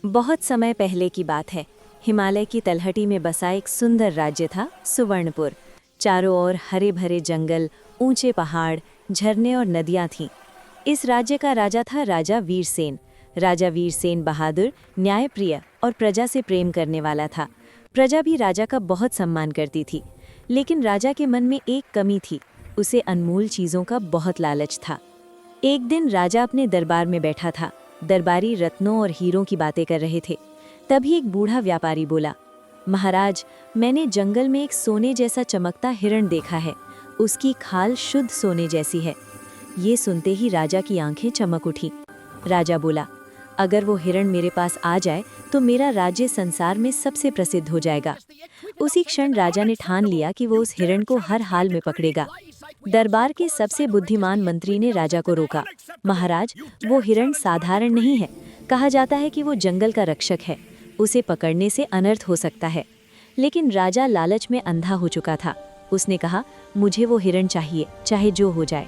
बहुत समय पहले की बात है। हिमालय की तलहटी में बसा एक सुंदर राज्य था, सुवर्णपुर। चारों ओर हरे भरे जंगल, ऊंचे पहाड़, झरने और नदियां थीं। इस राज्य का राजा था राजा वीरसेन। राजा वीरसेन बहादुर, न्यायप्रिय और प्रजा से प्रेम करने वाला था। प्रजा भी राजा का बहुत सम्मान करती थी। लेकिन राजा के मन में एक कमी थी, उसे अनमोल चीज़ों का बहुत लालच था। एक दिन राजा अपने दरबार में बैठा था। दरबारी रत्नों और हीरों की बातें कर रहे थे। तभी एक बूढ़ा व्यापारी बोला, महाराज, मैंने जंगल में एक सोने जैसा चमकता हिरण देखा है। उसकी खाल शुद्ध सोने जैसी है। ये सुनते ही राजा की आंखें चमक उठी। राजा बोला, अगर वो हिरण मेरे पास आ जाए तो मेरा राज्य संसार में सबसे प्रसिद्ध हो जाएगा। उसी क्षण राजा ने ठान लिया कि वो उस हिरण को हर हाल में पकड़ेगा। दरबार के सबसे बुद्धिमान मंत्री ने राजा को रोका। महाराज, वो हिरण साधारण नहीं है। कहा जाता है कि वो जंगल का रक्षक है। उसे पकड़ने से अनर्थ हो सकता है। लेकिन राजा लालच में अंधा हो चुका था। उसने कहा, मुझे वो हिरण चाहिए, चाहे जो हो जाए।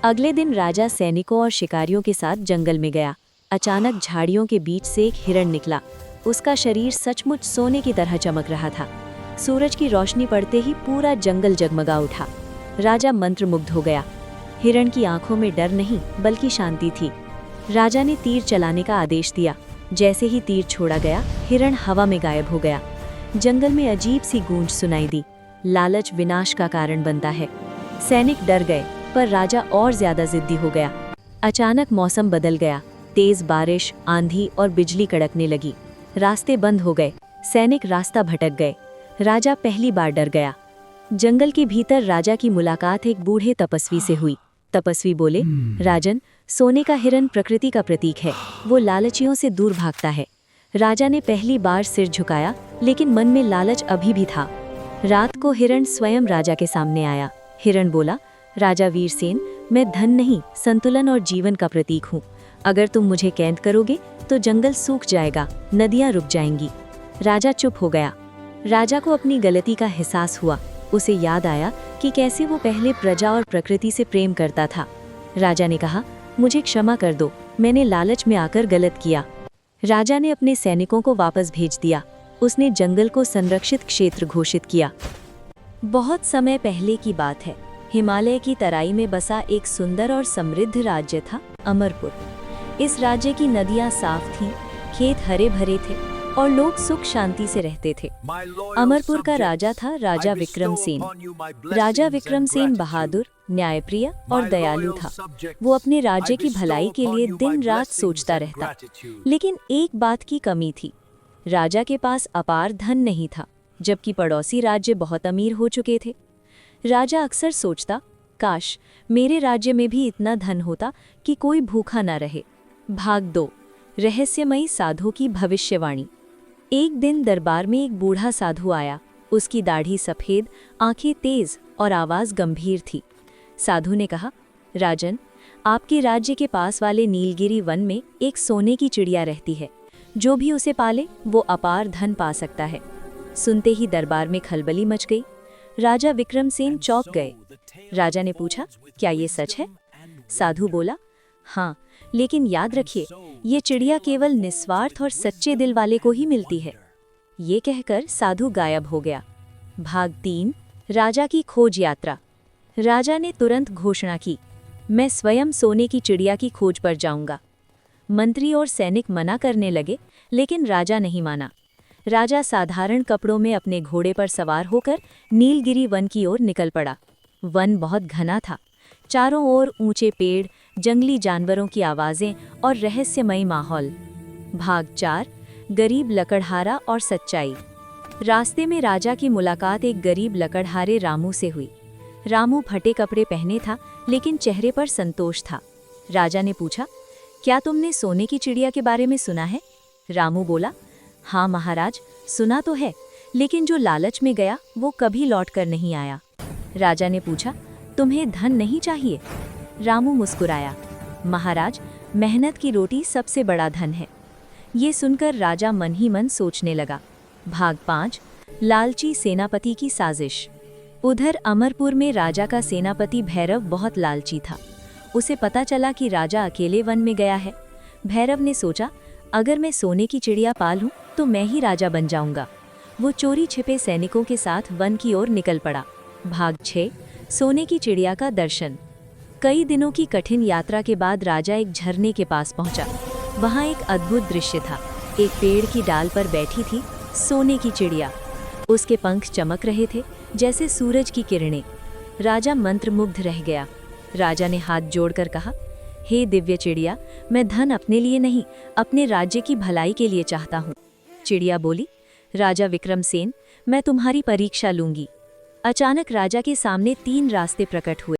अगले दिन राजा सैनिकों और शिकारियों के साथ जंगल में गया। अचानक झाड़ियों के बीच से एक हिरण निकला। उसका शरीर सचमुच सोने की तरह चमक रहा था। सूरज की रोशनी पड़ते ही पूरा जंगल जगमगा उठा। राजा मंत्रमुग्ध हो गया। हिरण की आंखों में डर नहीं बल्कि शांति थी। राजा ने तीर चलाने का आदेश दिया। जैसे ही तीर छोड़ा गया, हिरण हवा में गायब हो गया। जंगल में अजीब सी गूंज सुनाई दी। लालच विनाश का कारण बनता है। सैनिक डर गए, पर राजा और ज्यादा जिद्दी हो गया। अचानक मौसम बदल गया। तेज बारिश, आंधी और बिजली कड़कने लगी। रास्ते बंद हो गए। सैनिक रास्ता भटक गए। राजा पहली बार डर गया। जंगल के भीतर राजा की मुलाकात एक बूढ़े तपस्वी से हुई। तपस्वी बोले, राजन, सोने का हिरण प्रकृति का प्रतीक है। वो लालचियों से दूर भागता है। राजा ने पहली बार सिर झुकाया, लेकिन मन में लालच अभी भी था। रात को हिरण स्वयं राजा के सामने आया। हिरण बोला, राजा वीरसेन, मैं धन नहीं, संतुलन और जीवन का प्रतीक हूँ। अगर तुम मुझे कैद करोगे तो जंगल सूख जाएगा, नदियाँ रुक जाएंगी। राजा चुप हो गया। राजा को अपनी गलती का एहसास हुआ। उसे याद आया कि कैसे वो पहले प्रजा और प्रकृति से प्रेम करता था। राजा ने कहा, मुझे क्षमा कर दो, मैंने लालच में आकर गलत किया। राजा ने अपने सैनिकों को वापस भेज दिया। उसने जंगल को संरक्षित क्षेत्र घोषित किया। बहुत समय पहले की बात है। हिमालय की तराई में बसा एक सुंदर और समृद्ध राज्य था, अमरपुर। इस राज्य की नदियां साफ थीं, खेत हरे भरे थे और लोग सुख शांति से रहते थे। अमरपुर का राजा था राजा विक्रमसेन। राजा विक्रमसेन बहादुर, न्यायप्रिय और दयालु था। वो अपने राज्य की भलाई के लिए दिन रात सोचता रहता। लेकिन एक बात की कमी थी। राजा के पास अपार धन नहीं था, जबकि पड़ोसी राज्य बहुत अमीर हो चुके थे। राजा अक्सर सोचता, काश मेरे राज्य में भी इतना धन होता कि कोई भूखा न रहे। भाग 2, रहस्यमयी साधु की भविष्यवाणी। एक दिन दरबार में एक बूढ़ा साधु आया। उसकी दाढ़ी सफ़ेद, आंखें तेज और आवाज़ गंभीर थी। साधु ने कहा, राजन, आपके राज्य के पास वाले नीलगिरी वन में एक सोने की चिड़िया रहती है। जो भी उसे पाले वो अपार धन पा सकता है। सुनते ही दरबार में खलबली मच गई। राजा विक्रमसेन चौंक गए। राजा ने पूछा, क्या ये सच है? साधु बोला, हाँ, लेकिन याद रखिए, ये चिड़िया केवल निस्वार्थ और सच्चे दिल वाले को ही मिलती है। ये कहकर साधु गायब हो गया। भाग 3, राजा की खोज यात्रा। राजा ने तुरंत घोषणा की, मैं स्वयं सोने की चिड़िया की खोज पर जाऊंगा। मंत्री और सैनिक मना करने लगे, लेकिन राजा नहीं माना। राजा साधारण कपड़ों में अपने घोड़े पर सवार होकर नीलगिरी वन की ओर निकल पड़ा। वन बहुत घना था। चारों ओर ऊंचे पेड़, जंगली जानवरों की आवाज़ें और रहस्यमयी माहौल। भाग 4, गरीब लकड़हारा और सच्चाई। रास्ते में राजा की मुलाकात एक गरीब लकड़हारे रामू से हुई। रामू फटे कपड़े पहने था, लेकिन चेहरे पर संतोष था। राजा ने पूछा, क्या तुमने सोने की चिड़िया के बारे में सुना है? रामू बोला, हाँ महाराज, सुना तो है, लेकिन जो लालच में गया वो कभी लौट कर नहीं आया। राजा ने पूछा, तुम्हें धन नहीं चाहिए? रामू मुस्कुराया, महाराज, मेहनत की रोटी सबसे बड़ा धन है। ये सुनकर राजा मन ही मन सोचने लगा। भाग 5, लालची सेनापति की साजिश। उधर अमरपुर में राजा का सेनापति भैरव बहुत लालची था। उसे पता चला कि राजा अकेले वन में गया है। भैरव ने सोचा, अगर मैं सोने की चिड़िया पालूं तो मैं ही राजा बन जाऊंगा। वो चोरी छिपे सैनिकों के साथ वन की ओर निकल पड़ा। भाग 6 सोने की चिड़िया का दर्शन। कई दिनों की कठिन यात्रा के बाद राजा एक झरने के पास पहुंचा। वहां एक अद्भुत दृश्य था। एक पेड़ की डाल पर बैठी थी सोने की चिड़िया। उसके पंख चमक रहे थे जैसे सूरज की किरणें। राजा मंत्रमुग्ध रह गया। राजा ने हाथ जोड़कर कहा, हे दिव्य चिड़िया, मैं धन अपने लिए नहीं, अपने राज्य की भलाई के लिए चाहता हूँ। चिड़िया बोली, राजा विक्रमसेन, मैं तुम्हारी परीक्षा लूंगी। अचानक राजा के सामने 3 रास्ते प्रकट हुए।